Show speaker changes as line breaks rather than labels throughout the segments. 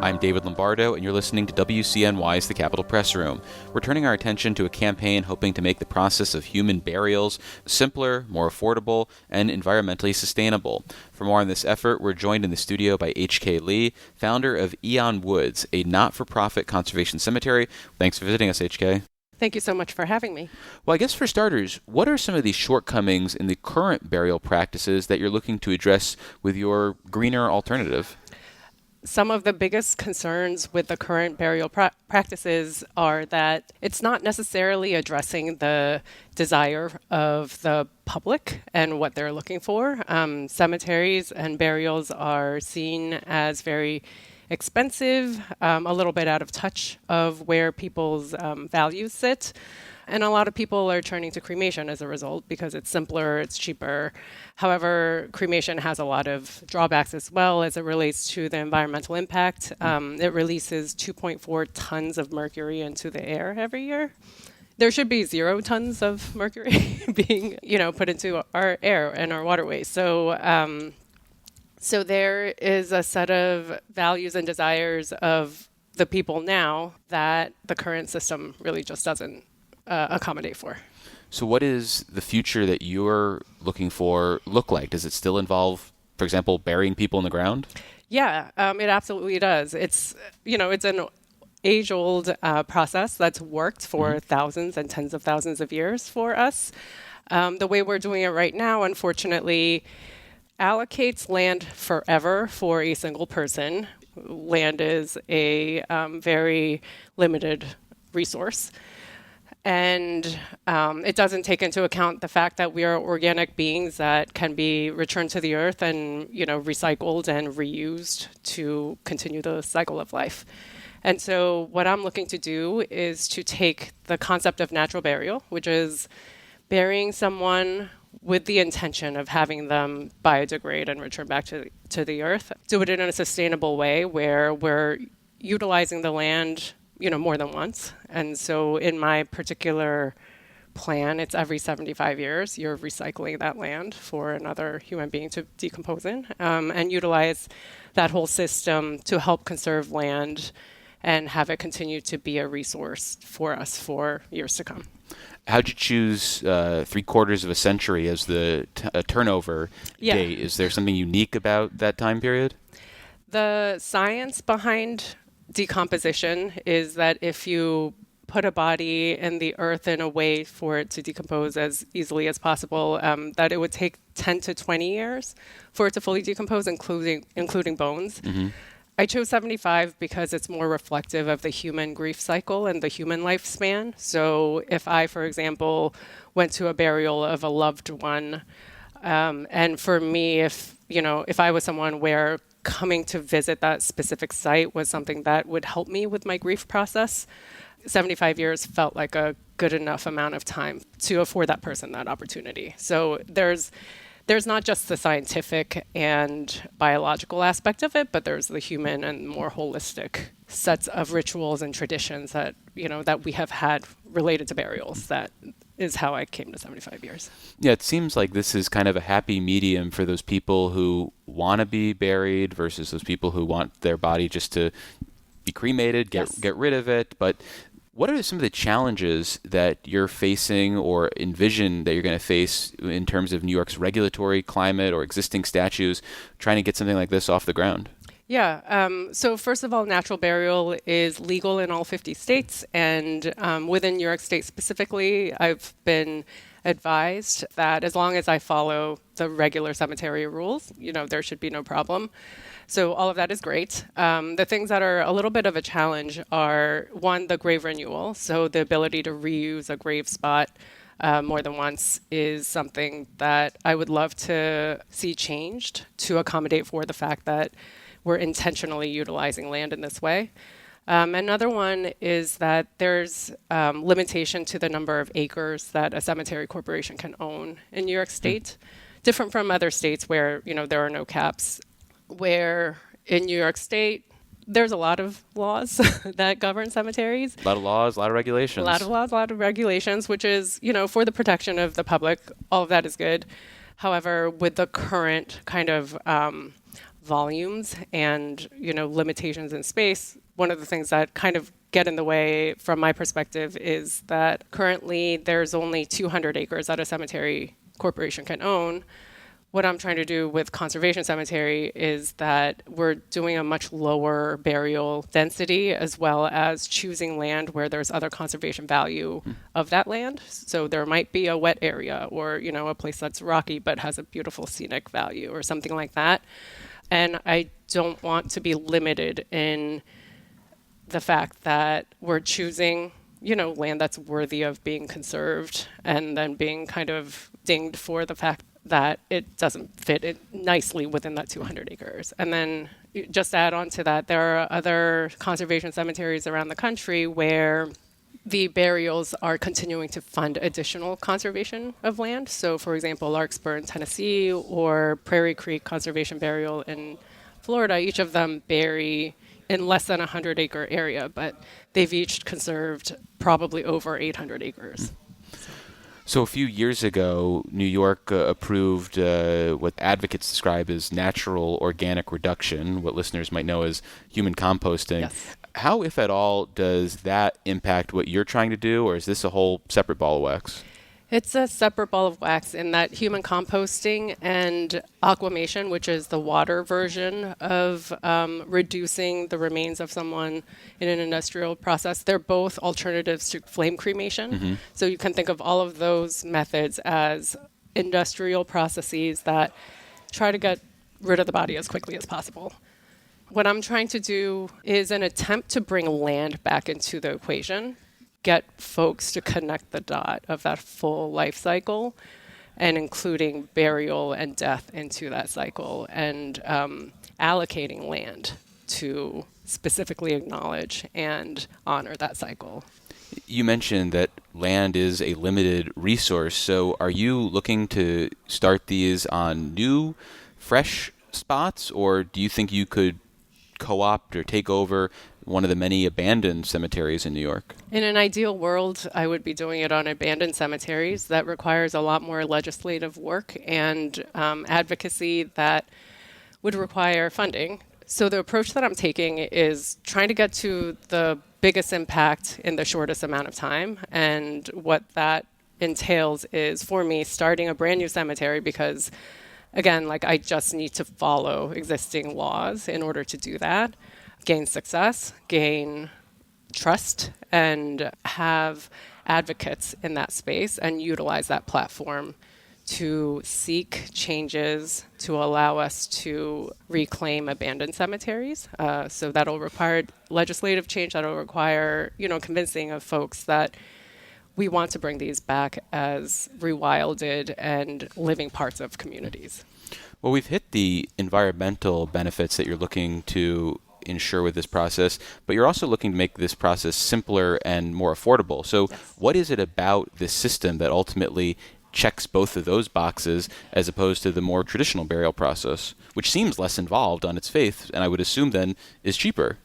I'm David Lombardo, and you're listening to WCNY's The Capitol Press Room. We're turning our attention to a campaign hoping to make the process of human burials simpler, more affordable, and environmentally sustainable. For more on this effort, we're joined in the studio by H.K. Lee, founder of Aeon Woods, a not-for-profit conservation cemetery. Thanks for visiting us, H.K.
Thank you so much for having me.
Well, I guess for starters, what are some of the shortcomings in the current burial practices that you're looking to address with your greener alternative?
Some of the biggest concerns with the current burial practices are that it's not necessarily addressing the desire of the public and what they're looking for. Cemeteries and burials are seen as very expensive, a little bit out of touch of where people's values sit. And a lot of people are turning to cremation as a result because it's simpler, it's cheaper. However, cremation has a lot of drawbacks as well as it relates to the environmental impact. It releases 2.4 tons of mercury into the air every year. There should be 0 tons of mercury being, put into our air and our waterways. So there is a set of values and desires of the people now that the current system really just doesn't accommodate for.
So what is the future that you're looking for look like? Does it still involve, for example, burying people in the ground?
Yeah, it absolutely does. It's an age-old process that's worked for thousands and tens of thousands of years for us. The way we're doing it right now, unfortunately, allocates land forever for a single person. Land is a very limited resource. And it doesn't take into account the fact that we are organic beings that can be returned to the earth and, recycled and reused to continue the cycle of life. And so what I'm looking to do is to take the concept of natural burial, which is burying someone with the intention of having them biodegrade and return back to the earth, do it in a sustainable way where we're utilizing the land more than once. And so in my particular plan, it's every 75 years, you're recycling that land for another human being to decompose in, and utilize that whole system to help conserve land and have it continue to be a resource for us for years to come.
How'd you choose 3/4 of a century as the turnover date? Is there something unique about that time period?
The science behind decomposition is that if you put a body in the earth in a way for it to decompose as easily as possible, that it would take 10 to 20 years for it to fully decompose, including bones. Mm-hmm. I chose 75 because it's more reflective of the human grief cycle and the human lifespan. So if I, for example, went to a burial of a loved one, and for me, if I was someone where coming to visit that specific site was something that would help me with my grief process, 75 years felt like a good enough amount of time to afford that person that opportunity. So there's not just the scientific and biological aspect of it, but there's the human and more holistic sets of rituals and traditions that we have had related to burials. That is how I came to 75 years.
Yeah, it seems like this is kind of a happy medium for those people who want to be buried versus those people who want their body just to be cremated, get rid of it. But what are some of the challenges that you're facing or envision that you're going to face in terms of New York's regulatory climate or existing statutes trying to get something like this off the ground?
Yeah. So first of all, natural burial is legal in all 50 states. And within New York State specifically, I've been advised that as long as I follow the regular cemetery rules, there should be no problem. So all of that is great. The things that are a little bit of a challenge are, one, the grave renewal. So the ability to reuse a grave spot more than once is something that I would love to see changed to accommodate for the fact that we're intentionally utilizing land in this way. Another one is that there's limitation to the number of acres that a cemetery corporation can own in New York State, different from other states where there are no caps. Where in New York State, there's a lot of laws that govern cemeteries.
A lot of laws, a lot of regulations.
A lot of laws, a lot of regulations, which is, for the protection of the public. All of that is good. However, with the current kind of volumes and, limitations in space. One of the things that kind of get in the way from my perspective is that currently there's only 200 acres that a cemetery corporation can own. What I'm trying to do with conservation cemetery is that we're doing a much lower burial density, as well as choosing land where there's other conservation value of that land. So there might be a wet area or, a place that's rocky but has a beautiful scenic value or something like that. And I don't want to be limited in the fact that we're choosing, land that's worthy of being conserved and then being kind of dinged for the fact that it doesn't fit it nicely within that 200 acres. And then just add on to that, there are other conservation cemeteries around the country where the burials are continuing to fund additional conservation of land. So, for example, Larkspur in Tennessee or Prairie Creek Conservation Burial in Florida, each of them bury in less than a 100-acre area, but they've each conserved probably over 800 acres.
So a few years ago, New York approved what advocates describe as natural organic reduction, what listeners might know as human composting.
Yes.
How, if at all, does that impact what you're trying to do, or is this a whole separate ball of wax?
It's a separate ball of wax in that human composting and aquamation, which is the water version of reducing the remains of someone in an industrial process, they're both alternatives to flame cremation. Mm-hmm. So you can think of all of those methods as industrial processes that try to get rid of the body as quickly as possible. What I'm trying to do is an attempt to bring land back into the equation, get folks to connect the dot of that full life cycle and including burial and death into that cycle and allocating land to specifically acknowledge and honor that cycle.
You mentioned that land is a limited resource. So are you looking to start these on new, fresh spots, or do you think you could co-opt or take over one of the many abandoned cemeteries in New York?
In an ideal world, I would be doing it on abandoned cemeteries. That requires a lot more legislative work and advocacy that would require funding. So the approach that I'm taking is trying to get to the biggest impact in the shortest amount of time. And what that entails is, for me, starting a brand new cemetery because, again, I just need to follow existing laws in order to do that. Gain success, gain trust, and have advocates in that space and utilize that platform to seek changes to allow us to reclaim abandoned cemeteries. So that'll require legislative change, that'll require, convincing of folks that we want to bring these back as rewilded and living parts of communities.
Well, we've hit the environmental benefits that you're looking to ensure with this process, but you're also looking to make this process simpler and more affordable. So yes. What is it about this system that ultimately checks both of those boxes as opposed to the more traditional burial process, which seems less involved on its face, and I would assume then is cheaper?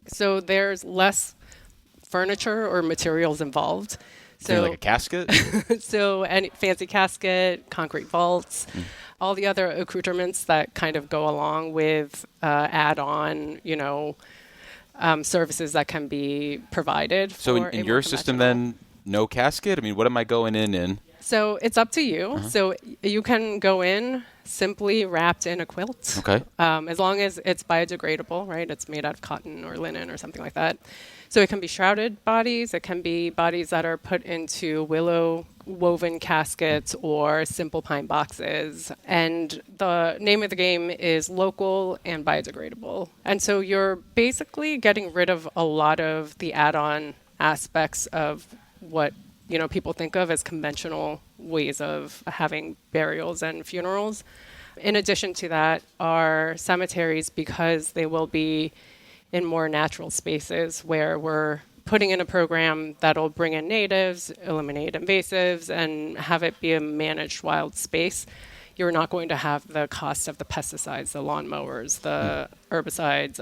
So there's less furniture or materials involved.
So like a casket?
So any fancy casket, concrete vaults, all the other accoutrements that kind of go along with add-on, services that can be provided.
So in your system then, no casket? I mean, what am I going in?
So it's up to you. Uh-huh. So you can go in simply wrapped in a quilt.
Okay.
As long as it's biodegradable, right? It's made out of cotton or linen or something like that. So it can be shrouded bodies. It can be bodies that are put into willow woven caskets or simple pine boxes. And the name of the game is local and biodegradable. And so you're basically getting rid of a lot of the add-on aspects of what people think of as conventional ways of having burials and funerals. In addition to that, our cemeteries, because they will be in more natural spaces where we're putting in a program that'll bring in natives, eliminate invasives, and have it be a managed wild space, you're not going to have the cost of the pesticides, the lawnmowers, the herbicides,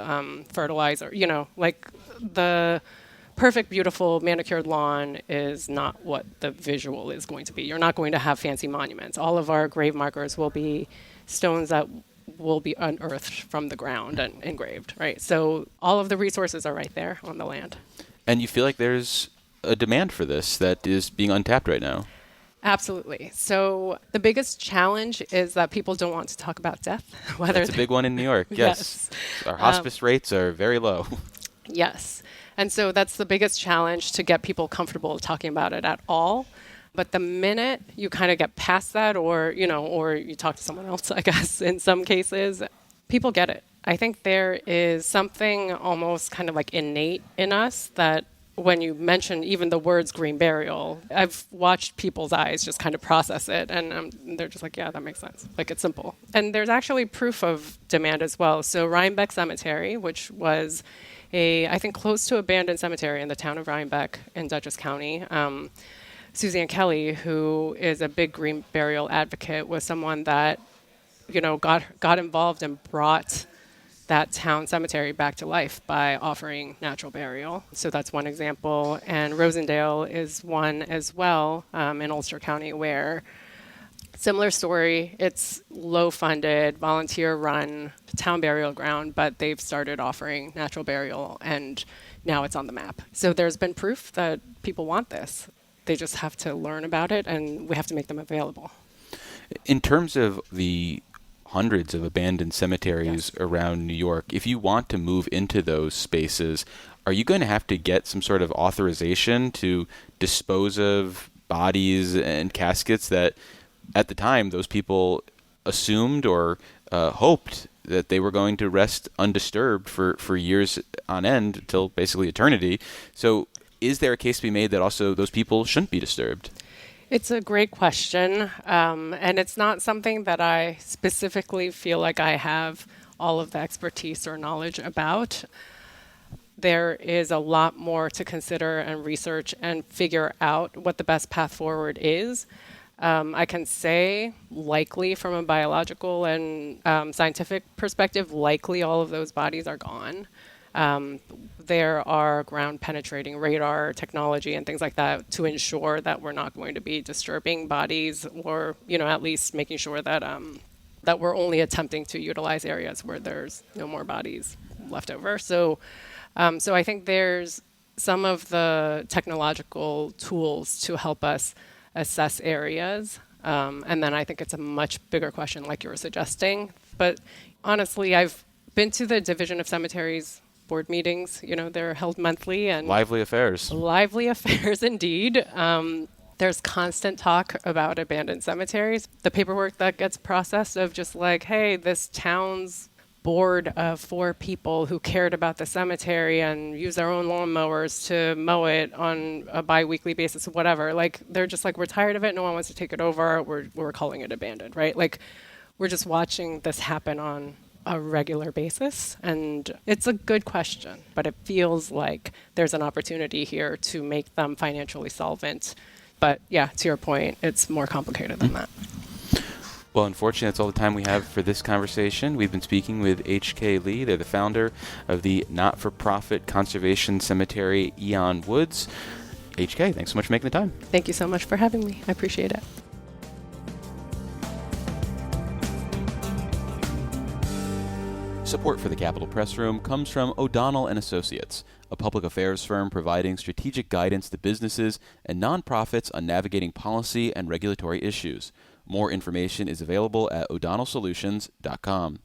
fertilizer, the perfect, beautiful, manicured lawn is not what the visual is going to be. You're not going to have fancy monuments. All of our grave markers will be stones that will be unearthed from the ground and engraved, right? So all of the resources are right there on the land.
And you feel like there's a demand for this that is being untapped right now.
Absolutely. So the biggest challenge is that people don't want to talk about death.
That's a big one in New York, yes. Our hospice rates are very low.
Yes. And so that's the biggest challenge, to get people comfortable talking about it at all. But the minute you kind of get past that, or you talk to someone else, I guess, in some cases, people get it. I think there is something almost kind of like innate in us that when you mention even the words green burial, I've watched people's eyes just kind of process it, and they're just like, yeah, that makes sense. Like, it's simple. And there's actually proof of demand as well. So Rhinebeck Cemetery, which was I think, close to abandoned cemetery in the town of Rhinebeck in Dutchess County, Suzanne Kelly, who is a big green burial advocate, was someone that, got involved and brought that town cemetery back to life by offering natural burial. So that's one example. And Rosendale is one as well, in Ulster County, where similar story. It's low funded, volunteer run town burial ground, but they've started offering natural burial, and now it's on the map. So there's been proof that people want this. They just have to learn about it, and we have to make them available.
In terms of the hundreds of abandoned cemeteries around New York, if you want to move into those spaces, are you going to have to get some sort of authorization to dispose of bodies and caskets that at the time those people assumed or hoped that they were going to rest undisturbed for years on end, till basically eternity? So is there a case to be made that also those people shouldn't be disturbed?
It's a great question, and it's not something that I specifically feel like I have all of the expertise or knowledge about. There is a lot more to consider and research and figure out what the best path forward is. I can say likely from a biological and scientific perspective, likely all of those bodies are gone. There are ground penetrating radar technology and things like that to ensure that we're not going to be disturbing bodies, or, at least making sure that that we're only attempting to utilize areas where there's no more bodies left over. So I think there's some of the technological tools to help us assess areas. And then I think it's a much bigger question, like you were suggesting. But honestly, I've been to the Division of Cemeteries board meetings. They're held monthly. And
lively affairs.
Lively affairs indeed. There's constant talk about abandoned cemeteries. The paperwork that gets processed of just like, hey, this town's board of 4 people who cared about the cemetery and use their own lawnmowers to mow it on a bi-weekly basis or whatever. Like, they're just like, we're tired of it. No one wants to take it over. We're calling it abandoned, right? Like, we're just watching this happen on a regular basis. And it's a good question, but it feels like there's an opportunity here to make them financially solvent. But yeah, to your point, it's more complicated than that.
Well, unfortunately, that's all the time we have for this conversation. We've been speaking with H.K. Lee. They're the founder of the not-for-profit conservation cemetery, Aeon Woods. H.K., thanks so much for making the time.
Thank you so much for having me. I appreciate it.
Support for the Capitol Press Room comes from O'Donnell & Associates, a public affairs firm providing strategic guidance to businesses and nonprofits on navigating policy and regulatory issues. More information is available at o'donnellsolutions.com.